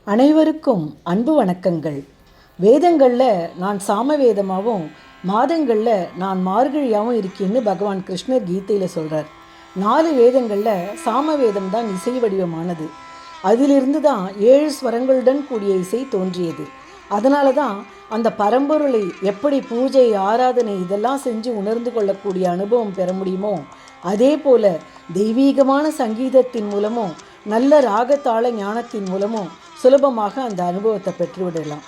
அனைவருக்கும் அன்பு வணக்கங்கள். வேதங்களில் நான் சாம வேதமாகவும் மாதங்களில் நான் மார்கழியாகவும் இருக்கேன்னு பகவான் கிருஷ்ணர் கீதையில் சொல்கிறார். 4 வேதங்களில் சாம வேதம் தான் இசை வடிவமானது. அதிலிருந்து தான் 7 ஸ்வரங்களுடன் கூடிய இசை தோன்றியது. அதனால தான் அந்த பரம்பொருளை எப்படி பூஜை ஆராதனை இதெல்லாம் செஞ்சு உணர்ந்து கொள்ளக்கூடிய அனுபவம் பெற முடியுமோ, அதே போல் தெய்வீகமான சங்கீதத்தின் மூலமும் நல்ல ராகத்தாள ஞானத்தின் மூலமும் சுலபமாக அந்த அனுபவத்தை பெற்றுவிடலாம்.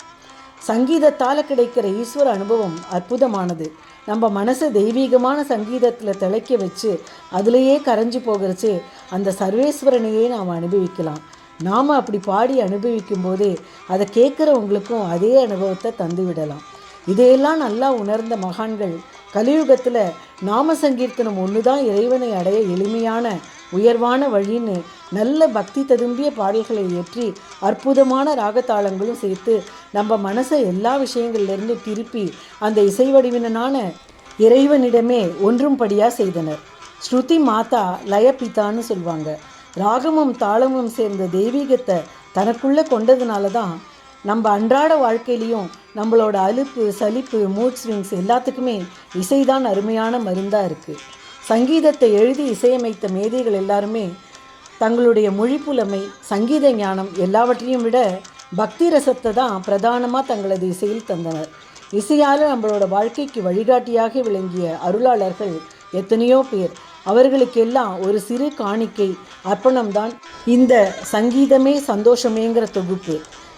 சங்கீதத்தால் கிடைக்கிற ஈஸ்வர அனுபவம் அற்புதமானது. நம்ம மனசை தெய்வீகமான சங்கீதத்தில் திளைக்க வச்சு அதிலேயே கரைஞ்சி போகிறச்சு அந்த சர்வேஸ்வரனையே நாம் அனுபவிக்கலாம். நாம் அப்படி பாடி அனுபவிக்கும் போதே அதை கேட்குறவங்களுக்கும் அதே அனுபவத்தை தந்து விடலாம். இதையெல்லாம் நல்லா உணர்ந்த மகான்கள் கலியுகத்தில் நாம சங்கீர்த்தனம் ஒன்று தான் இறைவனை அடைய எளிமையான உயர்வான வழின்னு நல்ல பக்தி ததும்பிய பாடல்களை ஏற்றி அற்புதமான ராகத்தாளங்களும் சேர்த்து நம்ம மனசை எல்லா விஷயங்கள்லேருந்து திருப்பி அந்த இசை வடிவினனான இறைவனிடமே ஒன்றும்படியாக செய்தனர். ஸ்ருதி மாதா லயபிதான்னு சொல்லுவாங்க. ராகமும் தாளமும் சேர்ந்த தெய்வீகத்தை தனக்குள்ளே கொண்டதுனால தான் நம்ம அன்றாட வாழ்க்கையிலையும் நம்மளோட அலுப்பு சலிப்பு மூட் ஸ்விங்ஸ் எல்லாத்துக்குமே இசைதான் அருமையான மருந்தாக இருக்குது. சங்கீதத்தை எழுதி இசையமைத்த மேதைகள் எல்லாருமே தங்களுடைய மொழிப்புலமை சங்கீத ஞானம் எல்லாவற்றையும் விட பக்தி ரசத்தை தான் பிரதானமாக தங்களது இசையில் தந்தனர். இசையால் நம்மளோட வாழ்க்கைக்கு வழிகாட்டியாக விளங்கிய அருளாளர்கள் எத்தனையோ பேர். அவர்களுக்கெல்லாம் ஒரு சிறு காணிக்கை அர்ப்பணம்தான் இந்த சங்கீதமே சந்தோஷமேங்கிற தொகுப்பு.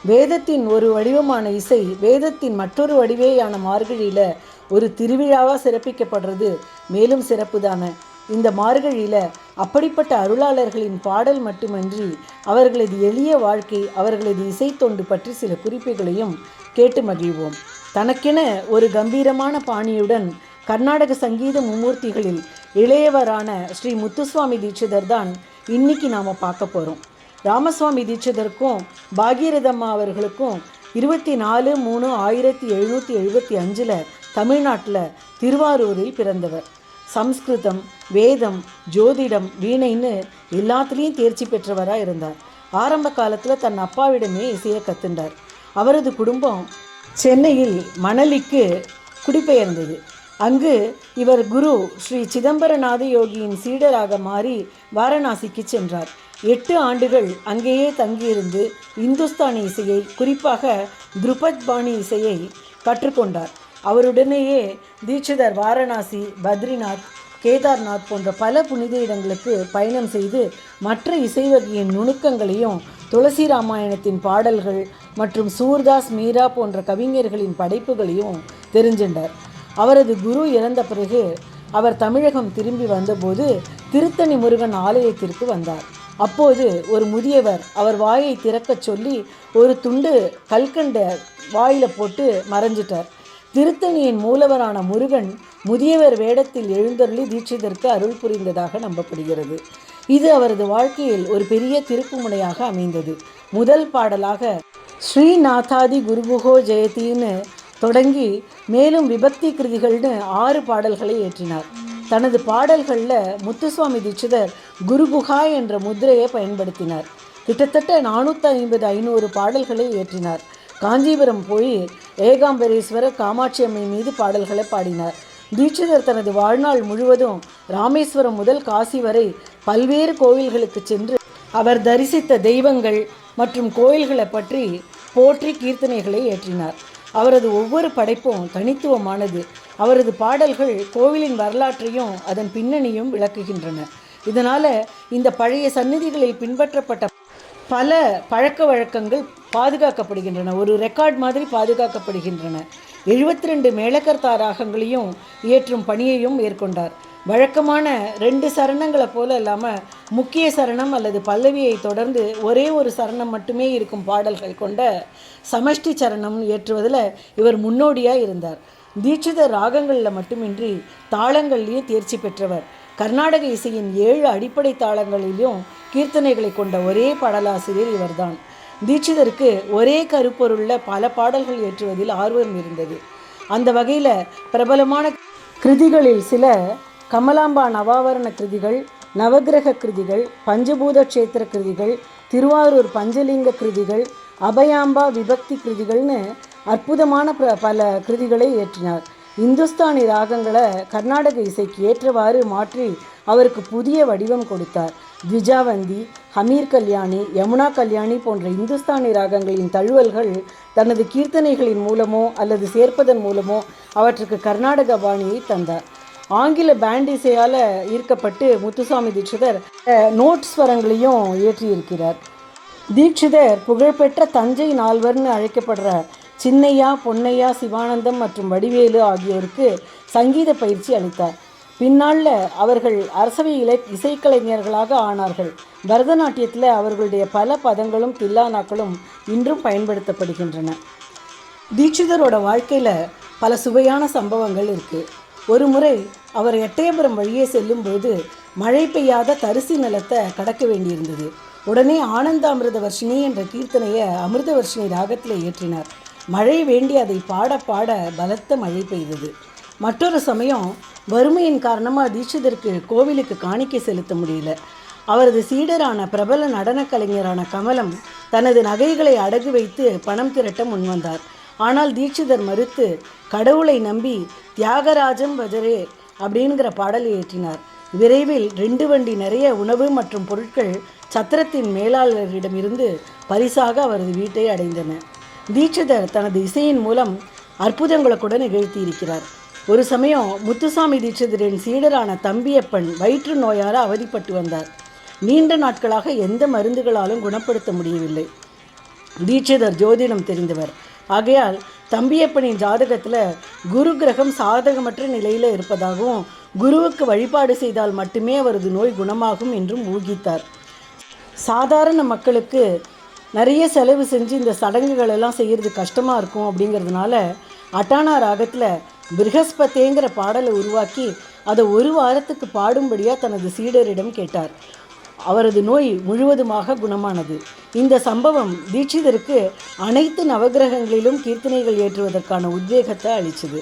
வேதத்தின் ஒரு வடிவமான இசை வேதத்தின் மற்றொரு வடிவேயான மார்கழியில் ஒரு திருவிழாவாக சிறப்பிக்கப்படுறது மேலும் சிறப்பு தானே. இந்த மார்கழியில் அப்படிப்பட்ட அருளாளர்களின் பாடல் மட்டுமன்றி அவர்களது எளிய வாழ்க்கை அவர்களது இசைத்தொண்டு பற்றி சில குறிப்புகளையும் கேட்டு மகிழ்வோம். தனக்கென ஒரு கம்பீரமான பாணியுடன் கர்நாடக சங்கீத மும்மூர்த்திகளில் இளையவரான ஸ்ரீ முத்துசுவாமி தீட்சிதர் தான் இன்னைக்கு நாம் பார்க்க போகிறோம். ராமசுவாமி தீட்சிதருக்கும் பாகீரதம்மா அவர்களுக்கும் 24/3/1775 தமிழ்நாட்டில் திருவாரூரில் பிறந்தவர். சம்ஸ்கிருதம் வேதம் ஜோதிடம் வீணைன்னு எல்லாத்துலேயும் தேர்ச்சி பெற்றவராக இருந்தார். ஆரம்ப காலத்தில் தன் அப்பாவிடமே இசையை கற்றுண்டார். அவரது குடும்பம் சென்னையில் மணலிக்கு குடிபெயர்ந்தது. அங்கு இவர் குரு ஸ்ரீ சிதம்பரநாத யோகியின் சீடராக மாறி வாரணாசிக்கு சென்றார். 8 ஆண்டுகள் அங்கேயே தங்கியிருந்து இந்துஸ்தானி இசையை குறிப்பாக துருபத் பாணி இசையை கற்றுக்கொண்டார். அவருடனேயே தீட்சிதர் வாரணாசி பத்ரிநாத் கேதார்நாத் போன்ற பல புனித இடங்களுக்கு பயணம் செய்து மற்ற இசை வகையின் நுணுக்கங்களையும் துளசி ராமாயணத்தின் பாடல்கள் மற்றும் சூர்தாஸ் மீரா போன்ற கவிஞர்களின் படைப்புகளையும் தெரிஞ்சின்றார். அவரது குரு இறந்த பிறகு அவர் தமிழகம் திரும்பி வந்தபோது திருத்தணி முருகன் ஆலயத்திற்கு வந்தார். அப்போது ஒரு முதியவர் அவர் வாயை திறக்கச் சொல்லி ஒரு துண்டு கல்கண்ட வாயில் போட்டு மறைஞ்சிட்டார். திருத்தணியின் மூலவரான முருகன் முதியவர் வேடத்தில் எழுந்தருளி தீட்சிதருக்கு அருள் புரிந்ததாக நம்பப்படுகிறது. இது அவரது வாழ்க்கையில் ஒரு பெரிய திருப்புமுனையாக அமைந்தது. முதல் பாடலாக ஸ்ரீநாதாதி குருகுஹோ ஜெயத்தின்னு தொடங்கி மேலும் விபக்தி கிருதிகள்னு 6 பாடல்களை ஏற்றினார். தனது பாடல்களில் முத்துசுவாமி தீட்சிதர் குருகுஹா என்ற முத்திரையை பயன்படுத்தினார். கிட்டத்தட்ட 450-500 பாடல்களை ஏற்றினார். காஞ்சிபுரம் போய் ஏகாம்பரேஸ்வரர் காமாட்சி அம்மை மீது பாடல்களை பாடினார். தீட்சிதர் தனது வாழ்நாள் முழுவதும் ராமேஸ்வரம் முதல் காசி வரை பல்வேறு கோவில்களுக்கு சென்று அவர் தரிசித்த தெய்வங்கள் மற்றும் கோயில்களை பற்றி போற்றி கீர்த்தனைகளை ஏற்றினார். அவரது ஒவ்வொரு படைப்பும் தனித்துவமானது. அவரது பாடல்கள் கோவிலின் வரலாற்றையும் அதன் பின்னணியும் விளக்குகின்றன. இதனால் இந்த பழைய சந்நிதிகளில் பின்பற்றப்பட்ட பல பழக்க வழக்கங்கள் பாதுகாக்கப்படுகின்றன. ஒரு ரெக்கார்ட் மாதிரி பாதுகாக்கப்படுகின்றன. 72 மேளகர்த்தா ராகங்களையும் இயற்றும் பணியையும் மேற்கொண்டார். வழக்கமான 2 சரணங்களை போல இல்லாமல் முக்கிய சரணம் அல்லது பல்லவியை தொடர்ந்து ஒரே ஒரு சரணம் மட்டுமே இருக்கும் பாடல்கள் கொண்ட சமஷ்டி சரணம் ஏற்றுவதில் இவர் முன்னோடியாக இருந்தார். தீட்சிதர் ராகங்களில் மட்டுமின்றி தாளங்கள்லேயும் தேர்ச்சி பெற்றவர். கர்நாடக இசையின் 7 அடிப்படை தாளங்களிலும் கீர்த்தனைகளை கொண்ட ஒரே பாடலாசிரியர் இவர்தான். தீட்சிதருக்கு ஒரே கருப்பொருளில் பல பாடல்கள் ஏற்றுவதில் ஆர்வம் இருந்தது. அந்த வகையில் பிரபலமான கிருதிகளில் சில கமலாம்பா நவாவரண கிருதிகள், நவகிரக கிருதிகள், பஞ்சபூத க்ஷேத்திர கிருதிகள், திருவாரூர் பஞ்சலிங்க கிருதிகள், அபயாம்பா விபக்தி கிருதிகள்னு அற்புதமான பல கிருதிகளை இயற்றினார். இந்துஸ்தானி ராகங்களை கர்நாடக இசைக்கு ஏற்றவாறு மாற்றி அவருக்கு புதிய வடிவம் கொடுத்தார். த்விஜாவந்தி, ஹமீர் கல்யாணி, யமுனா கல்யாணி போன்ற இந்துஸ்தானி ராகங்களின் தழுவல்கள் தனது கீர்த்தனைகளின் மூலமோ அல்லது சேர்ப்பதன் மூலமோ அவற்றுக்கு கர்நாடக பாணியை தந்தார். ஆங்கில பேண்ட் இசையால் ஈர்க்கப்பட்டு முத்துசாமி தீட்சிதர் நோட் ஸ்வரங்களையும் இயற்றியிருக்கிறார். தீட்சிதர் புகழ்பெற்ற தஞ்சை நால்வர்னு அழைக்கப்படுற சின்னையா, பொன்னையா, சிவானந்தம் மற்றும் வடிவேலு ஆகியோருக்கு சங்கீத பயிற்சி அளித்தார். பின்னாளில் அவர்கள் அரசவை இசைக்கலைஞர்களாக ஆனார்கள். பரதநாட்டியத்தில் அவர்களுடைய பல பதங்களும் தில்லானாக்களும் இன்றும் பயன்படுத்தப்படுகின்றன. தீட்சிதரோட வாழ்க்கையில் பல சுவையான சம்பவங்கள் இருக்குது. ஒரு முறை அவர் எட்டயபுரம் வழியே செல்லும்போது மழை பெய்யாத தரிசி நிலத்தை கடக்க வேண்டியிருந்தது. உடனே ஆனந்தாமிருத வர்ஷினி என்ற கீர்த்தனையை அமிர்தவர்ஷினி ராகத்தில் இயற்றினார். மழை வேண்டி அதை பாட பாட பலத்த மழை பெய்தது. மற்றொரு சமயம் வறுமையின் காரணமாக தீட்சிதருக்கு கோவிலுக்கு காணிக்கை செலுத்த முடியல. அவரது சீடரான பிரபல நடன கலைஞரான கமலம் தனது நகைகளை அடகு வைத்து பணம் திரட்ட முன்வந்தார். ஆனால் தீட்சிதர் மறுத்து கடவுளை நம்பி தியாகராஜம் பஜரே அப்படிங்கிற பாடலை இயற்றினார். விரைவில் 2 வண்டி நிறைய உணவு மற்றும் பொருட்கள் சத்திரத்தின் மேலாளரிடமிருந்து பரிசாக அவரது வீட்டை அடைந்தன. தீட்சிதர் தனது இசையின் மூலம் அற்புதங்களை கூட நிகழ்த்தியிருக்கிறார். ஒரு சமயம் முத்துசாமி தீட்சிதரின் சீடரான தம்பியப்பன் வயிற்று நோயால் அவதிப்பட்டு வந்தார். நீண்ட நாட்களாக எந்த மருந்துகளாலும் குணப்படுத்த முடியவில்லை. தீட்சிதர் ஜோதிடம் தெரிந்தவர். ஆகையால் தம்பியப்பனின் ஜாதகத்தில் குரு கிரகம் சாதகமற்ற நிலையில் இருப்பதாகவும் குருவுக்கு வழிபாடு செய்தால் மட்டுமே அவரது நோய் குணமாகும் என்றும் ஊகித்தார். சாதாரண மக்களுக்கு நிறைய செலவு செஞ்சு இந்த சடங்குகள் எல்லாம் செய்கிறது கஷ்டமாக இருக்கும். அப்படிங்கிறதுனால அட்டானா ராகத்தில் பிருகஸ்பதேங்கிற பாடலை உருவாக்கி அதை 1 வாரத்துக்கு பாடும்படியாக தனது சீடரிடம் கேட்டார். அவரது நோய் முழுவதுமாக குணமானது. இந்த சம்பவம் தீட்சிதருக்கு அனைத்து நவகிரகங்களிலும் கீர்த்தனைகள் ஏற்றுவதற்கான உத்வேகத்தை அளித்தது.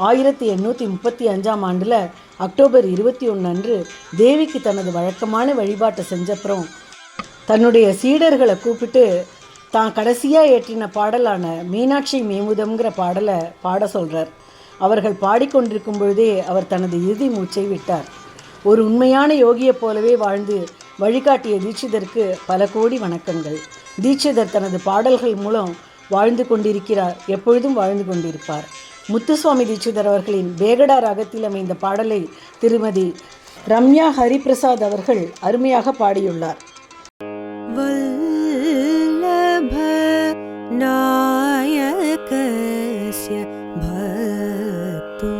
1835ஆம் ஆண்டில் அக்டோபர் 21 அன்று தேவிக்கு தனது வழக்கமான வழிபாட்டை செஞ்சப்புறம் தன்னுடைய சீடர்களை கூப்பிட்டு தான் கடைசியாக ஏற்றின பாடலான மீனாட்சி மேமுதம்ங்கிற பாடலை பாட சொல்கிறார். அவர்கள் பாடிக்கொண்டிருக்கும் பொழுதே அவர் தனது இறுதி மூச்சை விட்டார். ஒரு உண்மையான யோகியைப் போலவே வாழ்ந்து வழிகாட்டிய தீட்சிதருக்கு பல கோடி வணக்கங்கள். தீட்சிதர் தனது பாடல்கள் மூலம் வாழ்ந்து கொண்டிருக்கிறார், எப்பொழுதும் வாழ்ந்து கொண்டிருப்பார். முத்துசுவாமி தீட்சிதர் அவர்களின் பேகடா ராகத்தில் அமைந்த பாடலை திருமதி ரம்யா ஹரிபிரசாத் அவர்கள் அருமையாக பாடியுள்ளார். வல்லப நாயகஸ்ய பக்தோ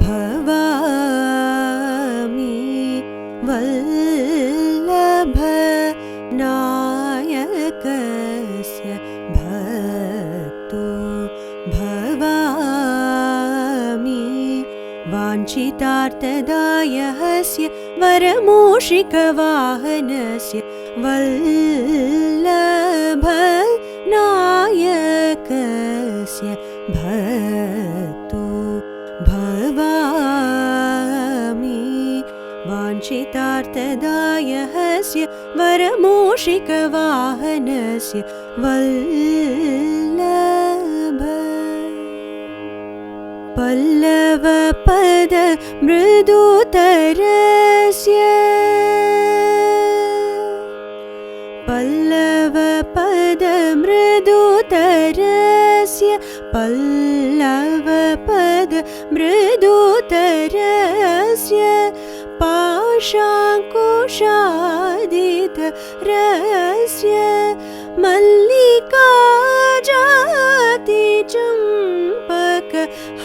பவாமி வல்லப நாயகஸ்ய பக்தோ பவாமி வாஞ்சிதார்த்ததாயஸ்ய வரமூஷிகவாஹனஸ்ய வல்லப நாயகஸ்ய பக்தோ பவாமி வாஞ்சிதார்த்ததாயஸ்ய வரமூஷிகவாஹனஸ்ய வல்லப பல்லவ பத மிருதுதரஸ்ய பல்லவ பத மிருதுதரஸ்ய பல்லவ பத மிருதுதரஸ்ய பாஷாங்குஷாதிதரஸ்ய மல்லிகா ஜாதி சம்பக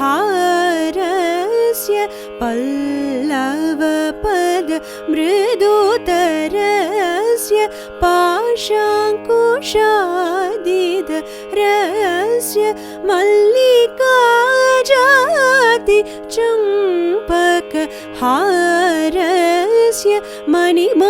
ஹாரஸ்ய பல்லவ பத மிருதுதரஸ்ய பாஷாங்குஷாதிதரஸ்ய மல்லிகா ஜாதி சம்பக ஹாரஸ்ய மணிமாலஸ்ய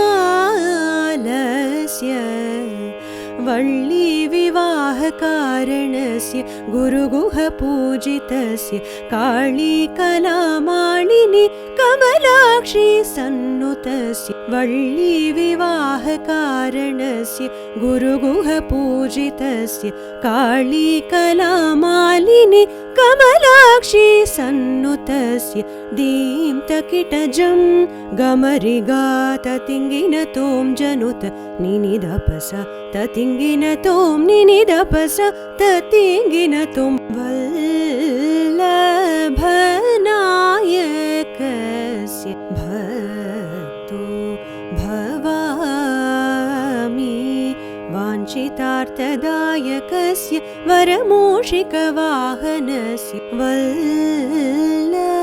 வள்ளி விவாஹ காரணஸ்ய குருகுஹ பூஜிதஸ்ய காளி கலாமாளினி கமலாக்ஷி சன்னுதஸ்ய वल्लीविवाहकारणस्य गुरुगुहपूजितस्य काळीकलामालिनि कमलाक्षी सन्नुतस्य दीप्तकिटजं गमरिगाततिङ्गिन तों जनुत निनिदपस ततिङ्गिन तों निनिदपस ततिङ्गिन तों वल्लभनायकस्य भक्तो भवामि वाञ्छितार्थदायकस्य वरमूषिकवाहनस्य वल्लभनायकस्य